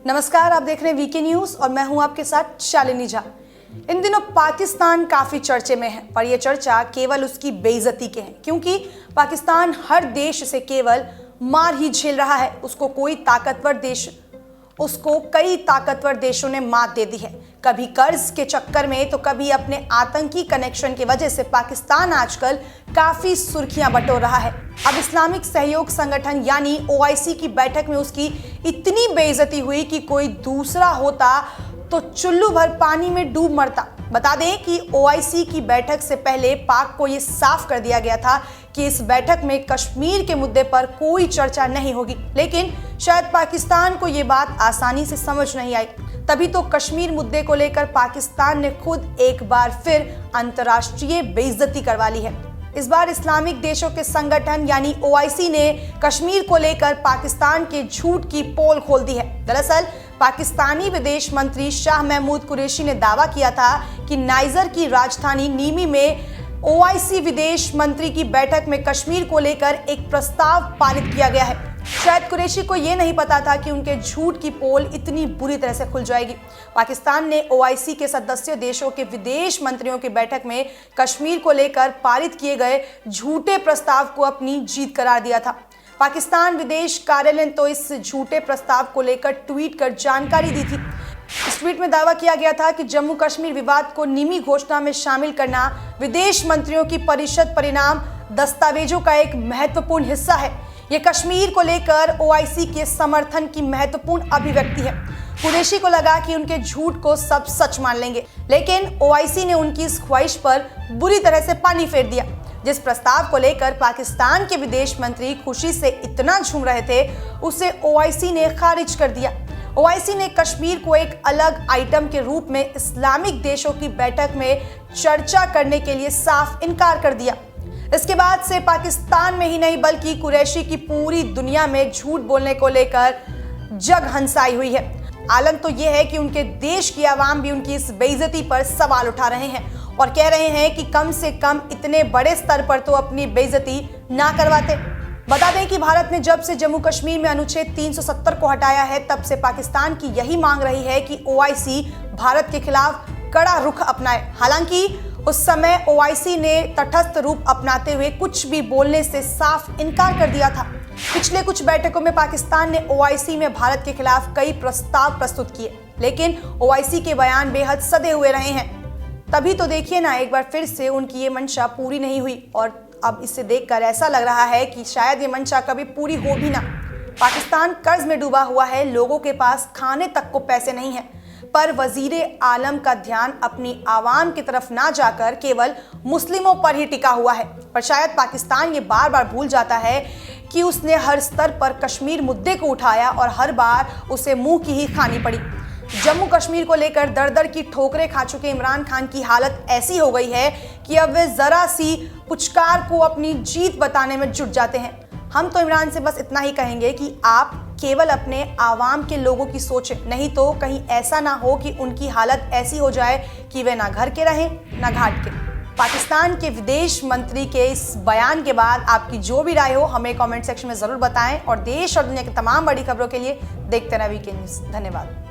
नमस्कार, आप देख रहे हैं वीके न्यूज और मैं हूं आपके साथ शालिनी झा। इन दिनों पाकिस्तान काफी चर्चे में है, पर यह चर्चा केवल उसकी बेइज्जती के है, क्योंकि पाकिस्तान हर देश से केवल मार ही झेल रहा है। उसको कई ताकतवर देशों ने मात दे दी है, कभी कर्ज के चक्कर में तो कभी अपने आतंकी कनेक्शन की वजह से पाकिस्तान आजकल काफी सुर्खियां बटोर रहा है। अब इस्लामिक सहयोग संगठन यानी ओआईसी की बैठक में उसकी इतनी बेइज्जती हुई कि कोई दूसरा होता तो चुल्लू भर पानी में डूब मरता। बता दें कि ओआईसी की बैठक से पहले पाक को यह साफ कर दिया गया था कि इस बैठक में कश्मीर के मुद्दे पर कोई चर्चा नहीं होगी, लेकिन शायद पाकिस्तान को यह बात आसानी से समझ नहीं आई। तभी तो कश्मीर मुद्दे को लेकर पाकिस्तान ने खुद एक बार फिर अंतर्राष्ट्रीय बेइज्जती करवा ली है। इस बार इस्लामिक देशों के संगठन यानी ओआईसी ने कश्मीर को लेकर पाकिस्तान के झूठ की पोल खोल दी है। दरअसल पाकिस्तानी विदेश मंत्री शाह महमूद कुरैशी ने दावा किया था कि नाइजर की राजधानी नीमी में ओआईसी विदेश मंत्री की बैठक में कश्मीर को लेकर एक प्रस्ताव पारित किया गया है। शायद कुरैशी को यह नहीं पता था कि उनके झूठ की पोल इतनी बुरी तरह से खुल जाएगी। पाकिस्तान ने ओआईसी के सदस्य देशों के विदेश मंत्रियों की बैठक में कश्मीर को लेकर पारित किए गए झूठे प्रस्ताव को अपनी जीत करार दिया था। पाकिस्तान विदेश कार्यालय ने तो इस झूठे प्रस्ताव को लेकर ट्वीट कर जानकारी दी थी। इस ट्वीट में दावा किया गया था कि जम्मू कश्मीर विवाद को निमी घोषणा में शामिल करना विदेश मंत्रियों की परिषद परिणाम दस्तावेजों का एक महत्वपूर्ण हिस्सा है। यह कश्मीर को लेकर ओआईसी के समर्थन की महत्वपूर्ण अभिव्यक्ति है। कुरैशी को लगा कि उनके झूठ को सब सच मान लेंगे, लेकिन ओआईसी ने उनकी इस ख्वाहिश पर बुरी तरह से पानी फेर दिया। जिस प्रस्ताव को लेकर पाकिस्तान के विदेश मंत्री खुशी से इतना झूम रहे थे, उसे ओआईसी ने खारिज कर दिया। ओआईसी ने कश्मीर को एक अलग आइटम के रूप में इस्लामिक देशों की बैठक में चर्चा करने के लिए साफ इनकार कर दिया। इसके बाद से पाकिस्तान में ही नहीं बल्कि कुरैशी की पूरी दुनिया में झूठ बोलने को लेकर जग हंसाई हुई है। आलम तो यह है कि उनके देश की आवाम भी उनकी इस बेइज्जती पर सवाल उठा रहे हैं और कह रहे हैं कि कम से कम इतने बड़े स्तर पर तो अपनी बेइज्जती ना करवाते। बता दें कि भारत ने जब से जम्मू कश्मीर में अनुच्छेद 370 को हटाया है, तब से पाकिस्तान की यही मांग रही है कि ओआईसी भारत के खिलाफ कड़ा रुख अपनाए। हालांकि उस समय ओआईसी ने तटस्थ रूप अपनाते हुए कुछ भी बोलने से साफ इनकार कर दिया था। पिछले कुछ बैठकों में पाकिस्तान ने ओआईसी में भारत के खिलाफ कई प्रस्ताव प्रस्तुत किए, लेकिन ओआईसी के बयान बेहद सधे हुए रहे हैं। तभी तो देखिए ना, एक बार फिर से उनकी ये मंशा पूरी नहीं हुई और अब इसे देखकर ऐसा लग रहा है कि शायद ये मंशा कभी पूरी हो भी ना। पाकिस्तान कर्ज में डूबा हुआ है, लोगों के पास खाने तक को पैसे नहीं है, पर वजीरे आलम का ध्यान अपनी आवाम की तरफ ना जाकर केवल मुस्लिमों पर ही टिका हुआ है। पर शायद पाकिस्तान ये बार बार भूल जाता है कि उसने हर स्तर पर कश्मीर मुद्दे को उठाया और हर बार उसे मुंह की ही खानी पड़ी। जम्मू कश्मीर को लेकर दर दर की ठोकरें खा चुके इमरान खान की हालत ऐसी हो गई है कि अब वे जरा सी पुचकार को अपनी जीत बताने में जुट जाते हैं। हम तो इमरान से बस इतना ही कहेंगे कि आप केवल अपने आवाम के लोगों की सोचें, नहीं तो कहीं ऐसा ना हो कि उनकी हालत ऐसी हो जाए कि वे ना घर के रहें ना घाट के। पाकिस्तान के विदेश मंत्री के इस बयान के बाद आपकी जो भी राय हो हमें कमेंट सेक्शन में जरूर बताएं और देश और दुनिया की तमाम बड़ी खबरों के लिए देखते रहें वीके न्यूज़। धन्यवाद।